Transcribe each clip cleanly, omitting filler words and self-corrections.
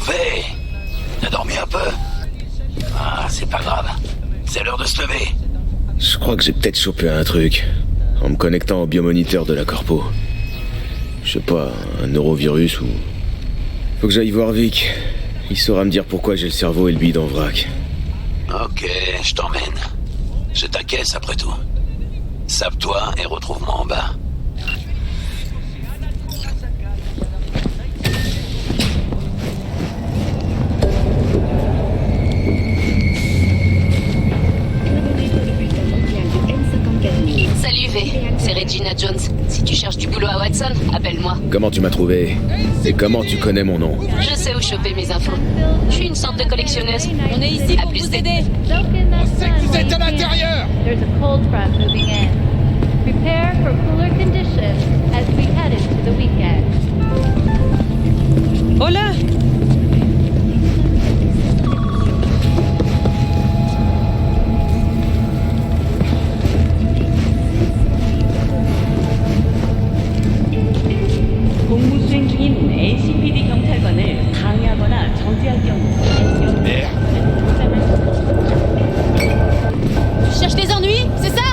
trouvé. T'as dormi un peu? Ah, c'est pas grave. C'est l'heure de se lever. Je crois que j'ai peut-être chopé un truc. En me connectant au biomoniteur de la corpo. Je sais pas, un neurovirus ou... Faut que j'aille voir Vic. Il saura me dire pourquoi j'ai le cerveau et le bide en vrac. Ok, je t'emmène. J'ai ta caisse après tout. Sape-toi et retrouve-moi en bas. Salut V, c'est Regina Jones. Si tu cherches du boulot à Watson, appelle-moi. Comment tu m'as trouvé? Et comment tu connais mon nom? Je sais où choper mes infos. Je suis une sorte de collectionneuse. On est ici À pour plus vous D. aider. On sait que vous êtes à l'intérieur. There's a cold front moving in. Prepare for cooler conditions as we head into the weekend. Oh là! 공무 수행 중인 LCPD 경찰관을 방해하거나 저지할 경우 Tu cherches les ennuis, c'est ça?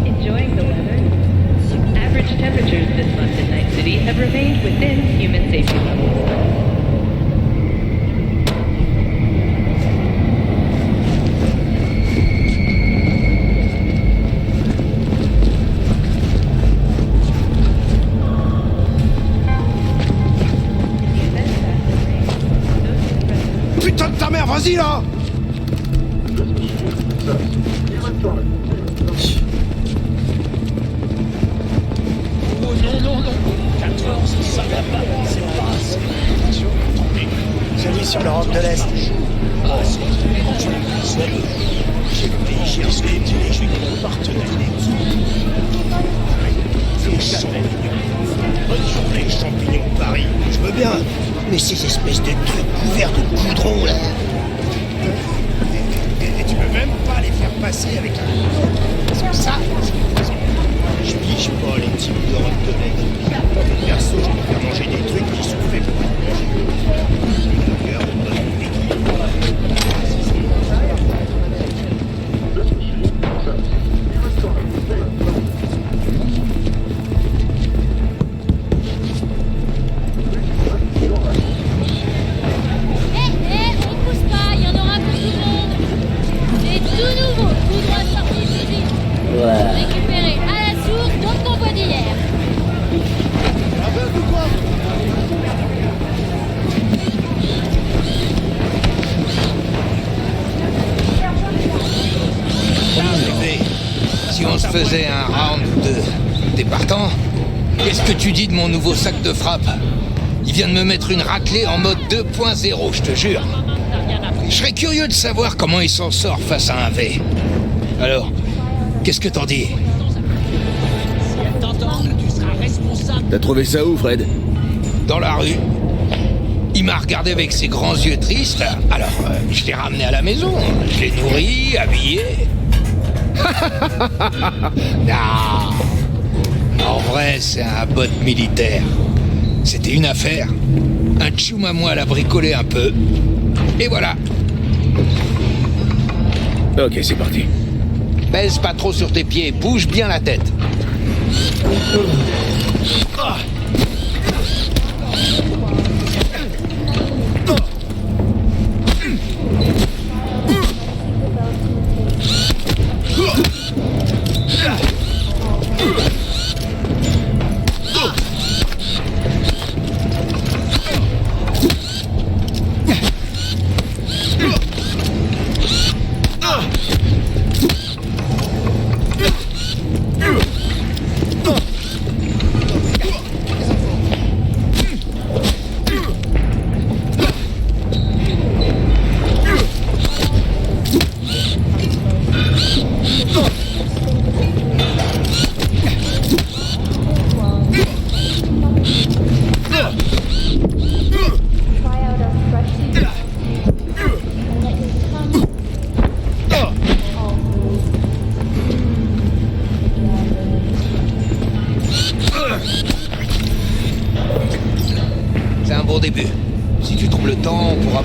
Enjoying the weather? Average temperatures this month in Night City have remained within human safety levels. Putain de ta mère, vas-y là. Oh non, non, non 14, ça va pas, c'est pas assez. Celui sur l'Europe de l'Est. Ah, c'est j'ai payé cher ce que je suis mon partenaire. Le sang. Bonne journée, champignons de Paris. Je veux bien. Mais ces espèces de trucs couverts de goudron là. Et tu peux même pas les faire passer avec un... Parce que ça... Je pige pas les petits bouts d'Europe de l'Est. Perso, je peux faire manger des trucs qui sont faits pour manger. Des burgers de bonne équipe. On pousse pas, il y en aura pour tout le monde. C'est tout nouveau, tout droit sorti d'usine. Récupéré à la source dans ton convoi d'hier. Si on se faisait un round de... T'es partant? Qu'est-ce que tu dis de mon nouveau sac de frappe? Il vient de me mettre une raclée en mode 2.0, je te jure. Je serais curieux de savoir comment il s'en sort face à un V. Alors, qu'est-ce que t'en dis? T'as trouvé ça où, Fred? Dans la rue. Il m'a regardé avec ses grands yeux tristes. Alors, je l'ai ramené à la maison. Je l'ai nourri, habillé. Non. En vrai, c'est un bot militaire. C'était une affaire. Un tchoum à moi l'a bricolé un peu. Et voilà. Ok, c'est parti. Pèse pas trop sur tes pieds, bouge bien la tête.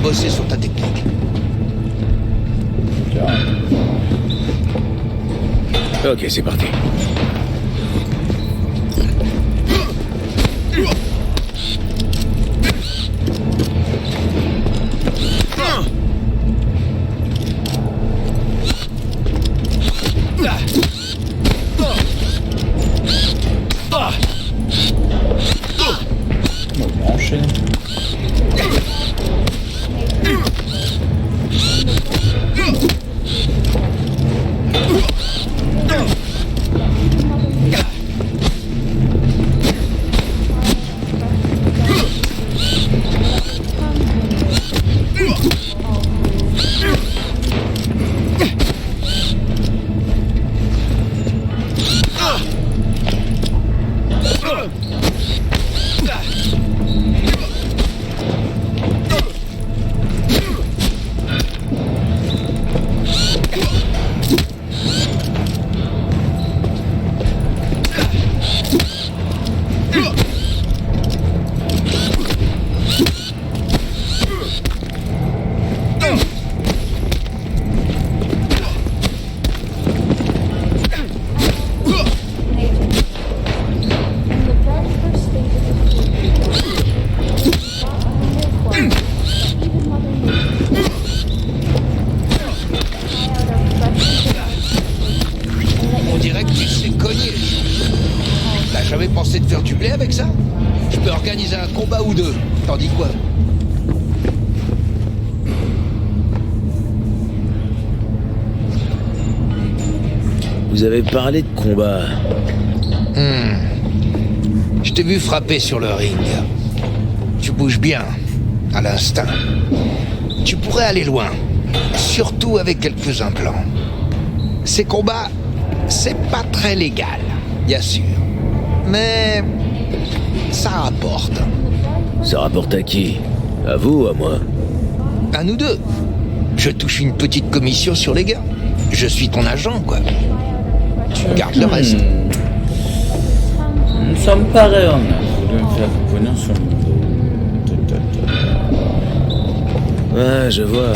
bosser sur ta technique. Ok, c'est parti. On dirait que tu sais cogner. T'as jamais pensé de faire du blé avec ça? Je peux organiser un combat ou deux. T'en dis quoi? Vous avez parlé de combat. Je t'ai vu frapper sur le ring. Tu bouges bien, à l'instinct. Tu pourrais aller loin, surtout avec quelques implants. Ces combats, c'est pas très légal, bien sûr. Mais ça rapporte. Ça rapporte à qui? À vous ou à moi? À nous deux. Je touche une petite commission sur les gars. Je suis ton agent, quoi. Tu gardes le reste. Ça me paraît honnête. Vous devez me faire pognon sur mon dos. Ah, je vois.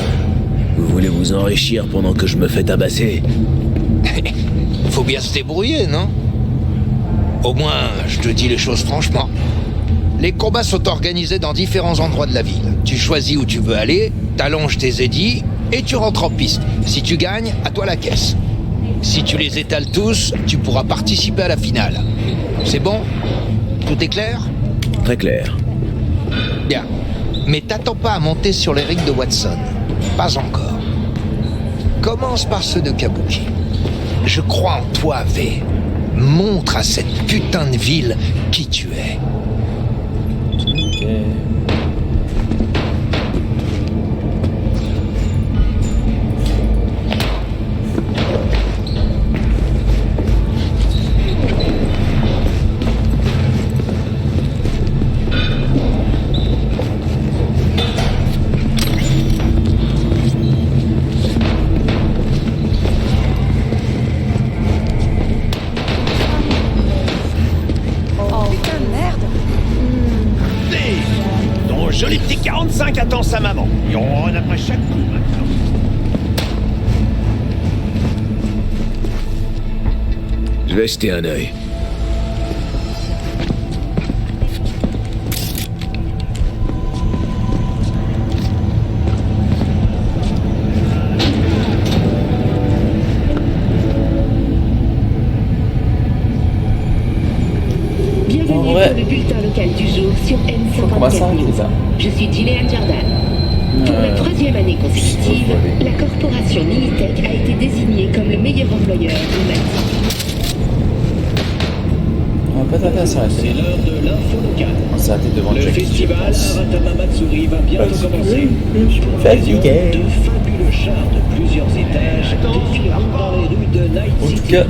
Vous voulez vous enrichir pendant que je me fais tabasser. Faut bien se débrouiller, non? Au moins, je te dis les choses franchement. Les combats sont organisés dans différents endroits de la ville. Tu choisis où tu veux aller, t'allonges tes édits et tu rentres en piste. Si tu gagnes, à toi la caisse. Si tu les étales tous, tu pourras participer à la finale. C'est bon? Tout est clair? Très clair. Bien. Mais t'attends pas à monter sur les rings de Watson. Pas encore. Commence par ceux de Kabuki. Je crois en toi, V. Montre à cette putain de ville qui tu es. Ok. Joli petit 45 attend sa maman. Et on run après chaque coup maintenant. Je vais jeter un œil. Bienvenue pour le bulletin local du jour sur N54 News. Je suis Gillian Jordan. Pour la troisième année consécutive, la corporation Militech a été désignée comme le meilleur employeur de Malta. On va pas tarder à s'arrêter. C'est l'heure de l'info locale. On s'est arrêté devant Le festival Aratama Matsuri va bientôt commencer. Fatigué. De fabuleux chars de plusieurs étages défileront dans les rues de Night En City. tout cas,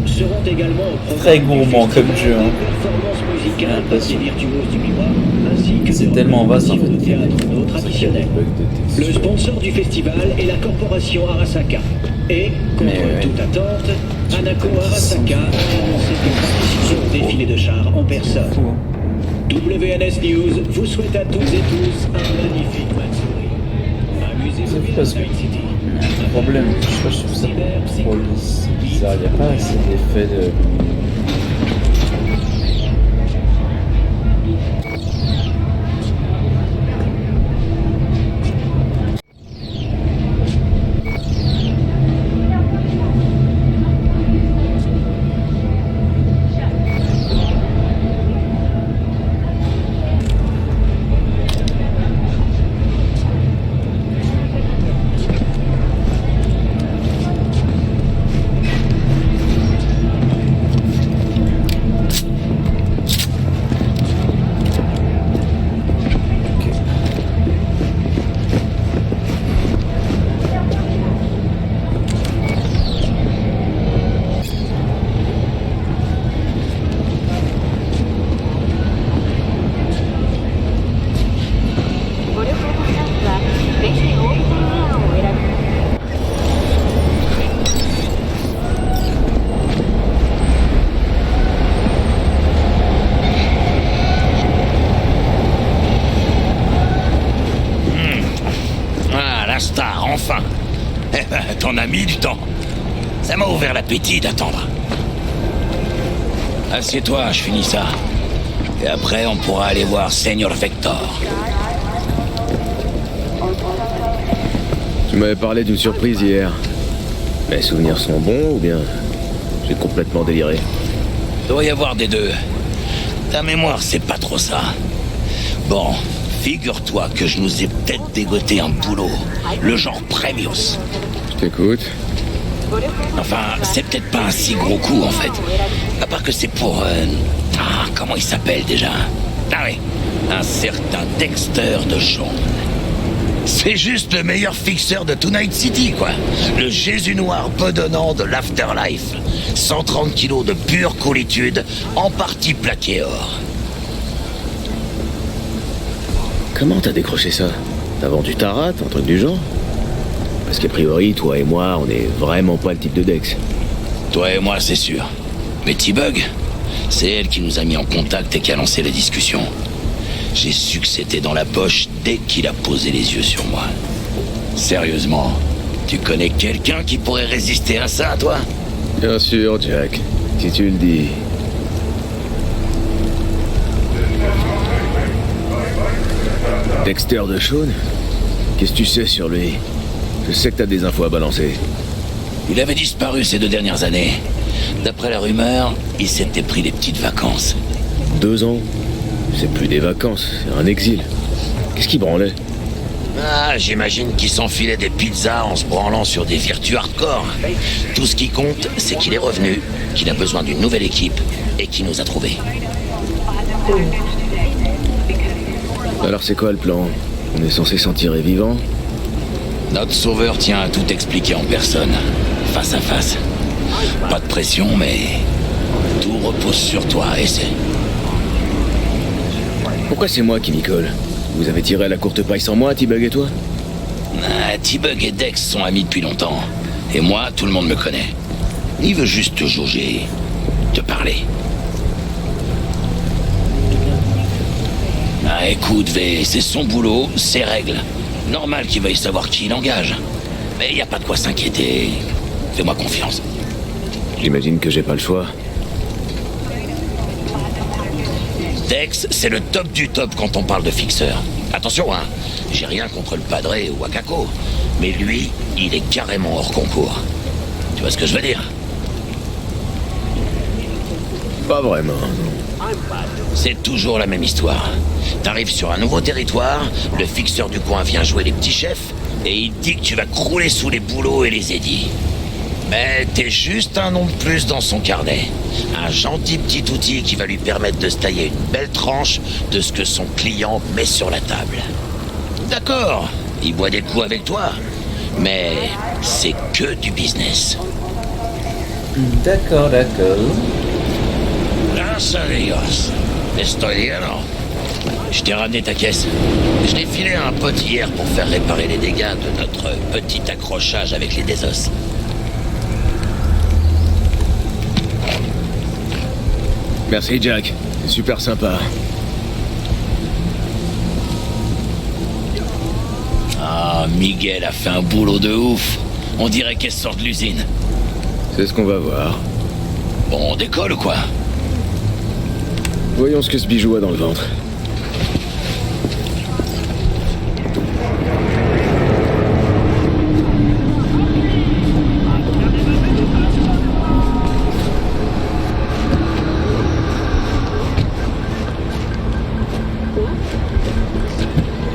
Seront également au très gourmand comme jeu. Hein. Performances musicales des virtuoses du miroir, ainsi que C'est des tellement vaste en fait. au théâtre no traditionnel. Le sponsor du festival est la corporation Arasaka. Et, contre toute attente, Hanako Arasaka a annoncé qu'elle participerait au défilé de chars en personne. WNS News vous souhaite à toutes et tous un magnifique Matsuri. musée C'est mobile parce de que Night City. le problème, je trouve ça trop bizarre. Il n'y a pas assez d'effet de. Star, enfin. Eh ben, t'en as mis du temps. Ça m'a ouvert l'appétit d'attendre. Assieds-toi, je finis ça. Et après, on pourra aller voir Senior Vector. Tu m'avais parlé d'une surprise hier. Mes souvenirs sont bons ou bien j'ai complètement déliré? Doit y avoir des deux. Ta mémoire, c'est pas trop ça. Bon, figure-toi que je nous ai peut-être dégoté un boulot. Le genre Premius. Je t'écoute. Enfin, c'est peut-être pas un si gros coup, en fait. À part que c'est pour... comment il s'appelle, déjà? Ah oui, un certain Dexter de Shawn. C'est juste le meilleur fixeur de Tonight City, quoi. Le Jésus noir bedonnant de l'Afterlife. 130 kilos de pure coolitude, en partie plaqué or. Comment t'as décroché ça? T'as vendu ta rate, un truc du genre? Parce qu'a priori, toi et moi, on est vraiment pas le type de Dex. Toi et moi, c'est sûr. Mais T-Bug, c'est elle qui nous a mis en contact et qui a lancé la discussion. J'ai su que c'était dans la poche dès qu'il a posé les yeux sur moi. Sérieusement, tu connais quelqu'un qui pourrait résister à ça, toi? Bien sûr, Jack. Si tu le dis. Dexter de Shawn? Qu'est-ce que tu sais sur lui? Je sais que t'as des infos à balancer. Il avait disparu ces 2 dernières années. D'après la rumeur, il s'était pris des petites vacances. 2 ans? C'est plus des vacances, c'est un exil. Qu'est-ce qu'il branlait? Ah, j'imagine qu'il s'enfilait des pizzas en se branlant sur des virtus hardcore. Tout ce qui compte, c'est qu'il est revenu, qu'il a besoin d'une nouvelle équipe et qu'il nous a trouvés. Alors c'est quoi le plan? On est censé s'en tirer vivant? Notre sauveur tient à tout expliquer en personne, face à face. Pas de pression, mais tout repose sur toi, et c'est... Pourquoi c'est moi qui m'y colle? Vous avez tiré à la courte paille sans moi, T-Bug et toi? T-Bug et Dex sont amis depuis longtemps. Et moi, tout le monde me connaît. Il veut juste te jauger, te parler. Ah, écoute, V, c'est son boulot, ses règles. Normal qu'il veuille savoir qui il engage. Mais il n'y a pas de quoi s'inquiéter. Fais-moi confiance. J'imagine que j'ai pas le choix. Dex, c'est le top du top quand on parle de fixeur. Attention, hein, j'ai rien contre le Padré ou Wakako, mais lui, il est carrément hors concours. Tu vois ce que je veux dire? Pas vraiment. C'est toujours la même histoire. T'arrives sur un nouveau territoire, le fixeur du coin vient jouer les petits chefs, et il dit que tu vas crouler sous les boulots et les édits. Mais t'es juste un nom de plus dans son carnet. Un gentil petit outil qui va lui permettre de se tailler une belle tranche de ce que son client met sur la table. D'accord, il boit des coups avec toi, mais c'est que du business. D'accord. Gracias a Dios. Estoy lleno. Je t'ai ramené ta caisse. Je l'ai filé à un pote hier pour faire réparer les dégâts de notre petit accrochage avec les désos. Merci, Jack. C'est super sympa. Ah, Miguel a fait un boulot de ouf. On dirait qu'elle sort de l'usine. C'est ce qu'on va voir. Bon, on décolle ou quoi? Voyons ce que ce bijou a dans le ventre.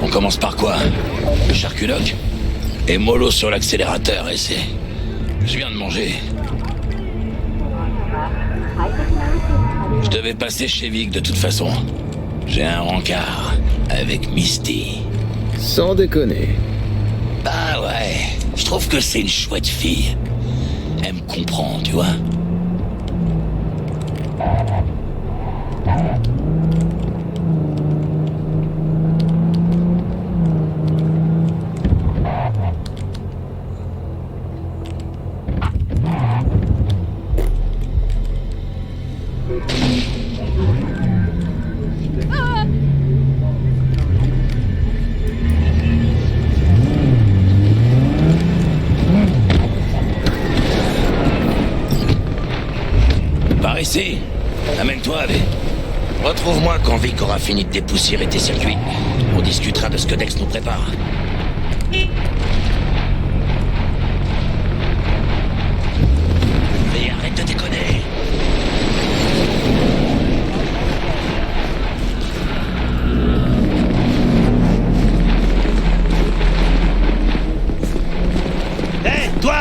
On commence par quoi? Le charculoc? Et mollo sur l'accélérateur, et c'est... Je viens de manger. Je devais passer chez Vic de toute façon. J'ai un rencard avec Misty. Sans déconner. Bah ouais, je trouve que c'est une chouette fille. Elle me comprend, tu vois. Par ici. Amène-toi, Ave. Retrouve-moi quand Vic aura fini de dépoussiérer tes circuits. On discutera de ce que Dex nous prépare. Mais arrête de déconner. Hé, toi!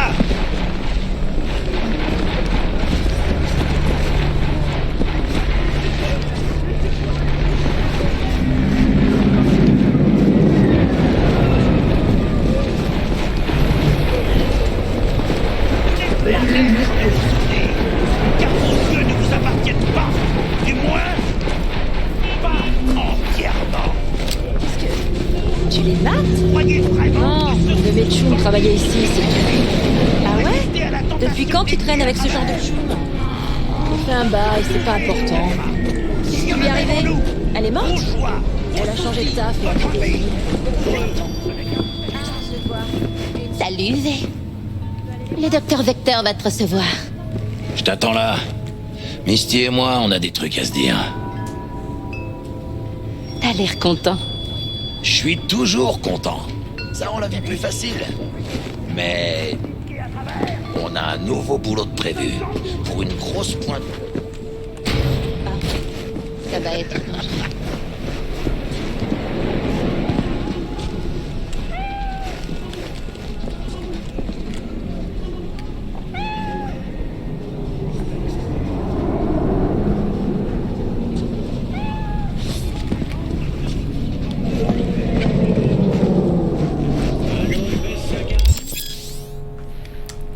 Car vos yeux ne vous appartiennent pas. Du moins, pas entièrement. Tu les mates? Croyez vraiment Non, le Metchoum travaillait ici, c'est tout. Ah ouais? Depuis quand tu traînes avec ce genre de choum? On fait un bail, c'est pas important. Qu'est-ce qui lui est arrivé? Elle est morte? Elle a changé de taf et a pris des vies. Salut, V. Le docteur Vector va te recevoir. Je t'attends là. Misty et moi, on a des trucs à se dire. T'as l'air content. Je suis toujours content. Ça rend la vie plus facile. Mais... on a un nouveau boulot de prévu. Pour une grosse pointe... Ça va être...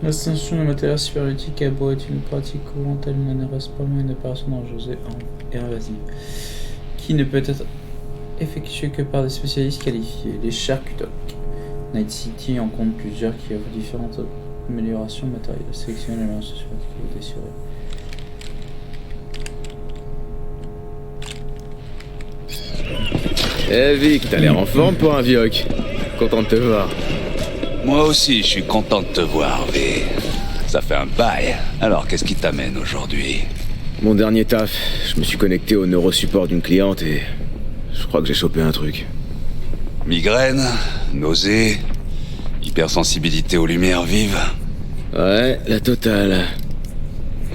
L'extinction de matériel cybernétique a beau être une pratique courante, elle ne reste pas moins une opération dangereuse et invasive, qui ne peut être effectuée que par des spécialistes qualifiés. Les charcutocs. Night City en compte plusieurs qui offrent différentes améliorations matérielles. Sélectionnez les lances sur que vous désirez. Eh Vic, t'as l'air en forme pour un vioc. Content de te voir. Moi aussi, je suis content de te voir, V. Ça fait un bail. Alors, qu'est-ce qui t'amène aujourd'hui? Mon dernier taf, je me suis connecté au neurosupport d'une cliente et... je crois que j'ai chopé un truc. Migraine, nausée, hypersensibilité aux lumières vives. Ouais, la totale.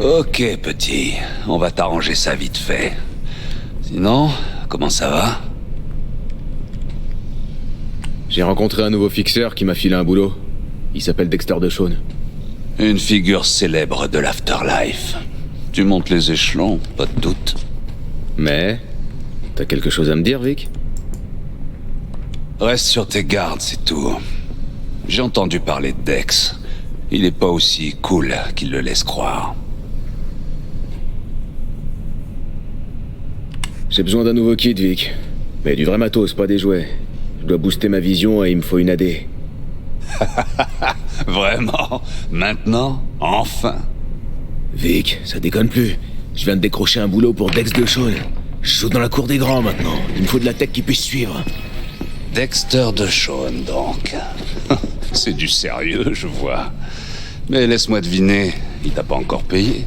Ok, petit. On va t'arranger ça vite fait. Sinon, comment ça va? J'ai rencontré un nouveau fixeur qui m'a filé un boulot. Il s'appelle Dexter DeShawn. Une figure célèbre de l'afterlife. Tu montes les échelons, pas de doute. Mais... t'as quelque chose à me dire, Vic? Reste sur tes gardes, c'est tout. J'ai entendu parler de Dex. Il est pas aussi cool qu'il le laisse croire. J'ai besoin d'un nouveau kit, Vic. Mais du vrai matos, pas des jouets. Je dois booster ma vision et il me faut une AD. Vraiment? Maintenant? Enfin? Vic, ça déconne plus. Je viens de décrocher un boulot pour Dex DeShawn. Je joue dans la cour des grands maintenant. Il me faut de la tech qui puisse suivre. Dexter DeShawn, donc. C'est du sérieux, je vois. Mais laisse-moi deviner, il t'a pas encore payé?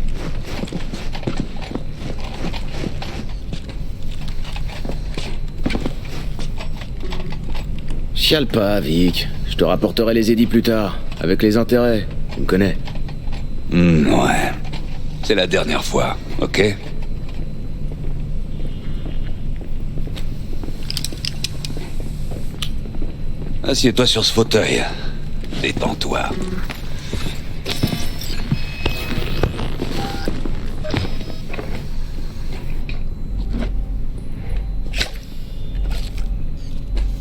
Chiale pas, Vic. Je te rapporterai les édits plus tard, avec les intérêts. Tu me connais. Ouais. C'est la dernière fois, ok? Assieds-toi sur ce fauteuil. Détends-toi.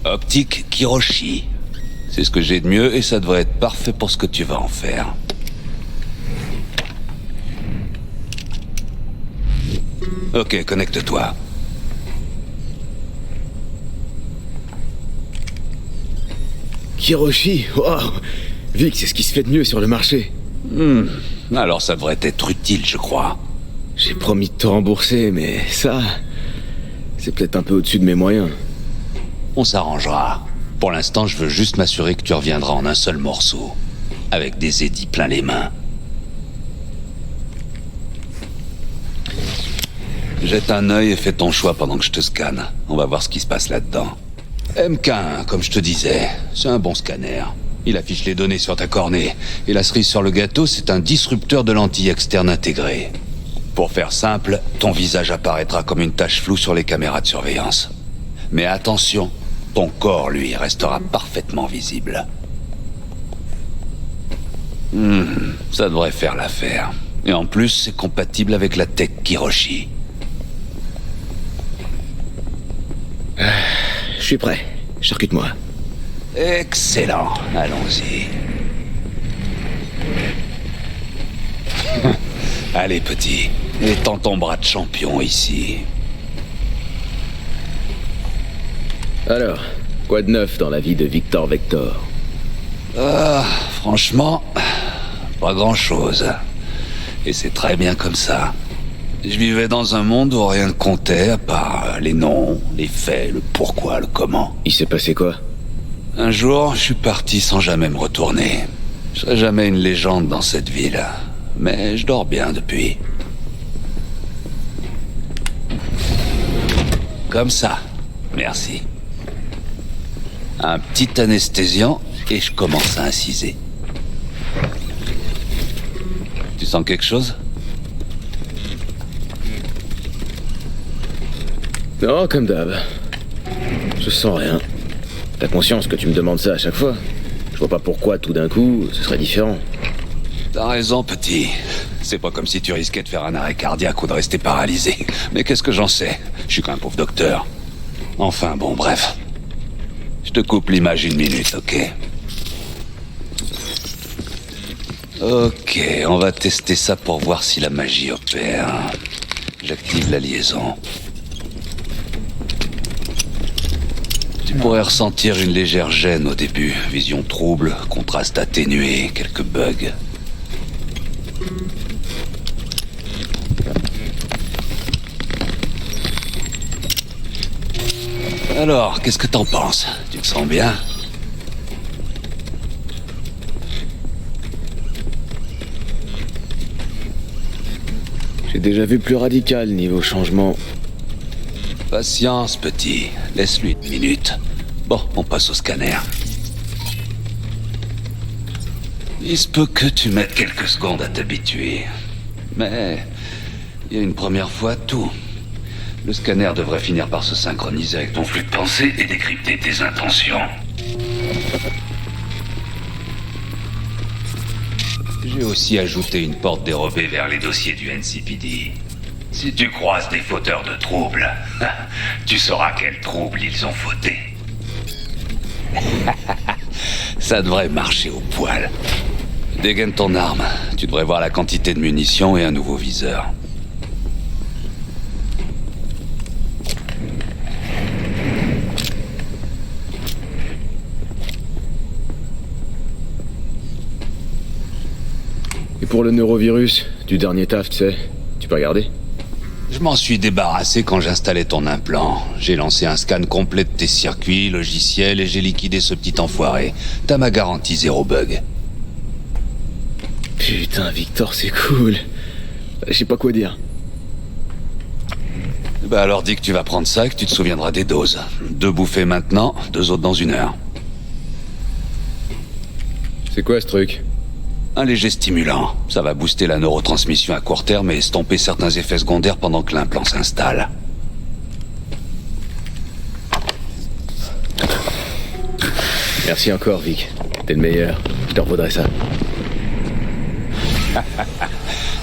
Optique Kiroshi. C'est ce que j'ai de mieux et ça devrait être parfait pour ce que tu vas en faire. Ok, connecte-toi. Kiroshi, wow. Vic, c'est ce qui se fait de mieux sur le marché. Alors ça devrait être utile, je crois. J'ai promis de te rembourser, mais ça... c'est peut-être un peu au-dessus de mes moyens. On s'arrangera. Pour l'instant, je veux juste m'assurer que tu reviendras en un seul morceau. Avec des édits plein les mains. Jette un œil et fais ton choix pendant que je te scanne. On va voir ce qui se passe là-dedans. MK1, comme je te disais, c'est un bon scanner. Il affiche les données sur ta cornée. Et la cerise sur le gâteau, c'est un disrupteur de lentille externe intégré. Pour faire simple, ton visage apparaîtra comme une tache floue sur les caméras de surveillance. Mais attention, ton corps, lui, restera parfaitement visible. Ça devrait faire l'affaire. Et en plus, c'est compatible avec la tech Kiroshi. Je suis prêt. Charcute-moi. Excellent. Allons-y. Allez, petit. Étends ton bras de champion ici. Alors, quoi de neuf dans la vie de Victor Vector? Franchement, pas grand-chose. Et c'est très bien comme ça. Je vivais dans un monde où rien ne comptait, à part les noms, les faits, le pourquoi, le comment. Il s'est passé quoi? Un jour, je suis parti sans jamais me retourner. Je serai jamais une légende dans cette ville. Mais je dors bien depuis. Comme ça. Merci. Un petit anesthésiant et je commence à inciser. Tu sens quelque chose? Non, comme d'hab. Je sens rien. T'as conscience que tu me demandes ça à chaque fois? Je vois pas pourquoi tout d'un coup, ce serait différent. T'as raison, petit. C'est pas comme si tu risquais de faire un arrêt cardiaque ou de rester paralysé. Mais qu'est-ce que j'en sais? Je suis qu'un pauvre docteur. Enfin bon, bref. Je te coupe l'image une minute, ok? Ok, on va tester ça pour voir si la magie opère. J'active la liaison. Tu pourrais ressentir une légère gêne au début. Vision trouble, contraste atténué, quelques bugs. Alors, qu'est-ce que t'en penses? Tu te sens bien? J'ai déjà vu plus radical niveau changement. Patience, petit. Laisse-lui une minute. Bon, on passe au scanner. Il se peut que tu mettes quelques secondes à t'habituer. Mais il y a une première fois tout. Le scanner devrait finir par se synchroniser avec ton flux de pensée et décrypter tes intentions. J'ai aussi ajouté une porte dérobée vers les dossiers du NCPD. Si tu croises des fauteurs de troubles, tu sauras quels troubles ils ont fauté. Ça devrait marcher au poil. Dégaine ton arme. Tu devrais voir la quantité de munitions et un nouveau viseur. Et pour le neurovirus, du dernier taf, tu sais, tu peux regarder? Je m'en suis débarrassé quand j'installais ton implant. J'ai lancé un scan complet de tes circuits, logiciels, et j'ai liquidé ce petit enfoiré. T'as ma garantie 0 bug. Putain, Victor, c'est cool. Je sais pas quoi dire. Bah alors dis que tu vas prendre ça et que tu te souviendras des doses. 2 bouffées maintenant, 2 autres dans 1 heure. C'est quoi ce truc? Un léger stimulant. Ça va booster la neurotransmission à court terme et estomper certains effets secondaires pendant que l'implant s'installe. Merci encore, Vic. T'es le meilleur. Je te revaudrai ça.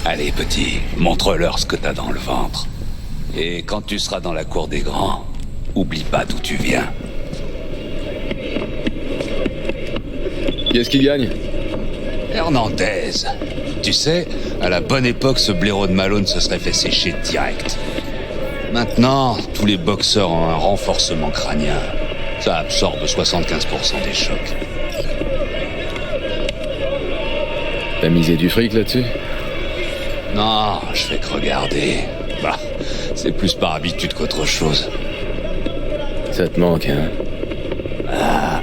Allez, petit, montre-leur ce que t'as dans le ventre. Et quand tu seras dans la cour des grands, oublie pas d'où tu viens. Qui est-ce qui gagne? Hernandez. Tu sais, à la bonne époque, ce blaireau de Malone se serait fait sécher direct. Maintenant, tous les boxeurs ont un renforcement crânien. Ça absorbe 75% des chocs. T'as misé du fric là-dessus? Non, je fais que regarder. Bah, c'est plus par habitude qu'autre chose. Ça te manque, hein? Ah.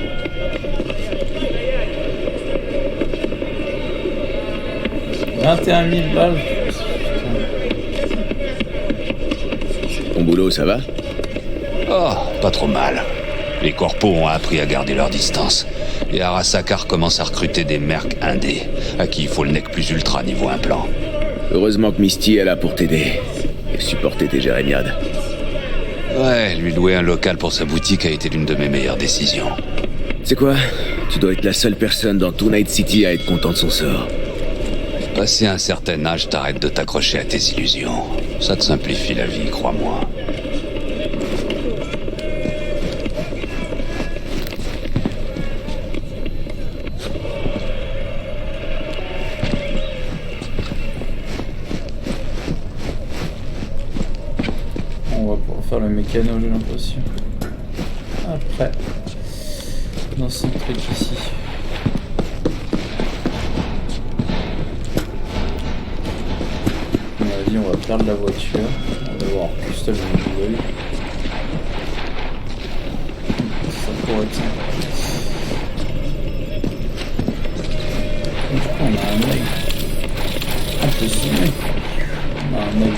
« 21 000 balles. » Ton boulot, ça va? Oh, pas trop mal. Les corpos ont appris à garder leur distance. Et Arasaka commence à recruter des mercs indés, à qui il faut le nec plus ultra niveau implant. Heureusement que Misty est là pour t'aider. Et supporter tes jérémiades. Ouais, lui louer un local pour sa boutique a été l'une de mes meilleures décisions. C'est quoi? Tu dois être la seule personne dans tout Night City à être content de son sort. Passé un certain âge, t'arrêtes de t'accrocher à tes illusions. Ça te simplifie la vie, crois-moi. On va pouvoir faire le mécano, j'ai l'impression. Après, dans ce truc ici. On va perdre la voiture, on va voir custom nouvelle. Ça pourrait être sympa. Du coup, on a un œil. On peut zoomer. On a un œil.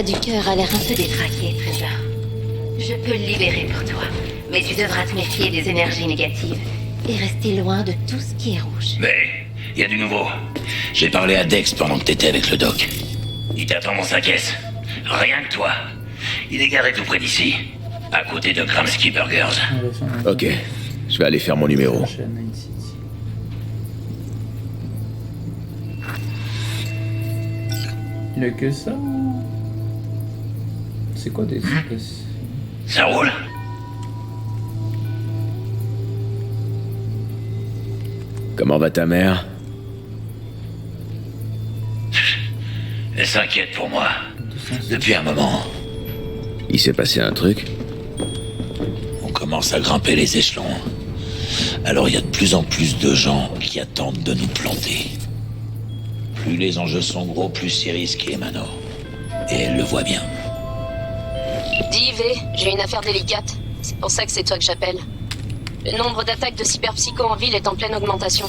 Du cœur a l'air un peu détraqué, Trésor. Je peux le libérer pour toi, mais tu devras te méfier des énergies négatives et rester loin de tout ce qui est rouge. Mais, il y a du nouveau. J'ai parlé à Dex pendant que t'étais avec le doc. Il t'attend dans sa caisse. Rien que toi. Il est garé tout près d'ici, à côté de Gramsci Burgers. Ok, je vais aller faire mon numéro. Il a que ça. C'est quoi des espèces? Ça roule? Comment va ta mère? Elle s'inquiète pour moi. Depuis un moment. Il s'est passé un truc? On commence à grimper les échelons. Alors il y a de plus en plus de gens qui attendent de nous planter. Plus les enjeux sont gros, plus c'est risqué, Mano. Et elle le voit bien. Dis, V, j'ai une affaire délicate. C'est pour ça que c'est toi que j'appelle. Le nombre d'attaques de cyberpsycho en ville est en pleine augmentation.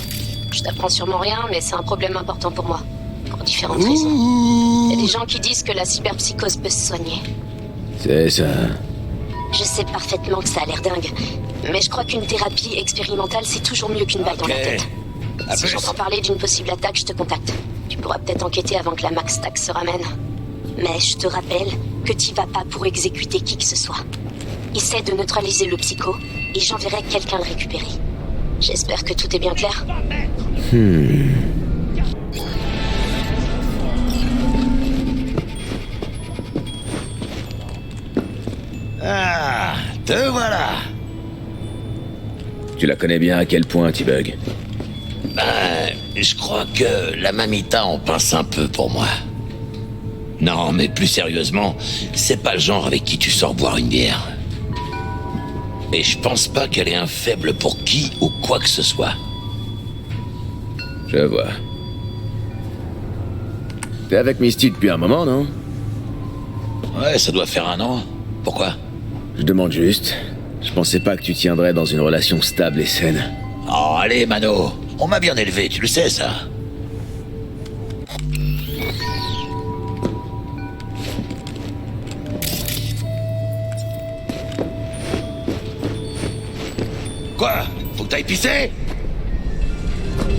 Je t'apprends sûrement rien, mais c'est un problème important pour moi. Pour différentes raisons. Et des gens qui disent que la cyberpsychose peut se soigner. C'est ça. Je sais parfaitement que ça a l'air dingue, mais je crois qu'une thérapie expérimentale, c'est toujours mieux qu'une balle dans la tête. Si j'entends parler d'une possible attaque, je te contacte. Tu pourras peut-être enquêter avant que la Max Tax se ramène. Mais je te rappelle que t'y vas pas pour exécuter qui que ce soit. Essaie de neutraliser le psycho, et j'enverrai quelqu'un le récupérer. J'espère que tout est bien clair. Ah, te voilà. Tu la connais bien à quel point, T-Bug? Ben, je crois que la mamita en pince un peu pour moi. Non, mais plus sérieusement, c'est pas le genre avec qui tu sors boire une bière. Et je pense pas qu'elle ait un faible pour qui ou quoi que ce soit. Je vois. T'es avec Misty depuis un moment, non? Ouais, ça doit faire 1 an. Pourquoi? Je demande juste. Je pensais pas que tu tiendrais dans une relation stable et saine. Oh, allez, Mano. On m'a bien élevé, tu le sais, ça. Quoi? Faut que t'ailles pisser? Vous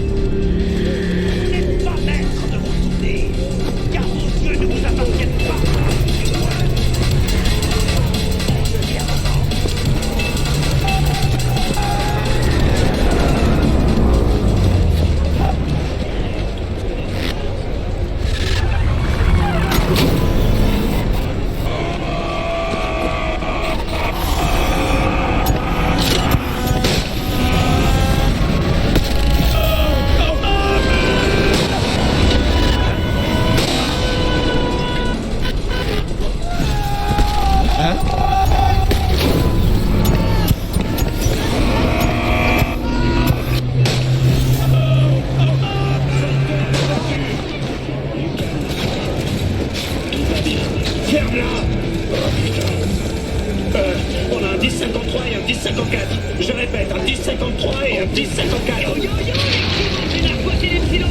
n'êtes pas maître de vos souvenirs, car vos yeux ne vous appartiennent pas. Ferme-la! Oh putain. On a un 1053 et un 1054. Je répète, un 1053 et un 1054. Yo yo yo, les narcos et les psylos,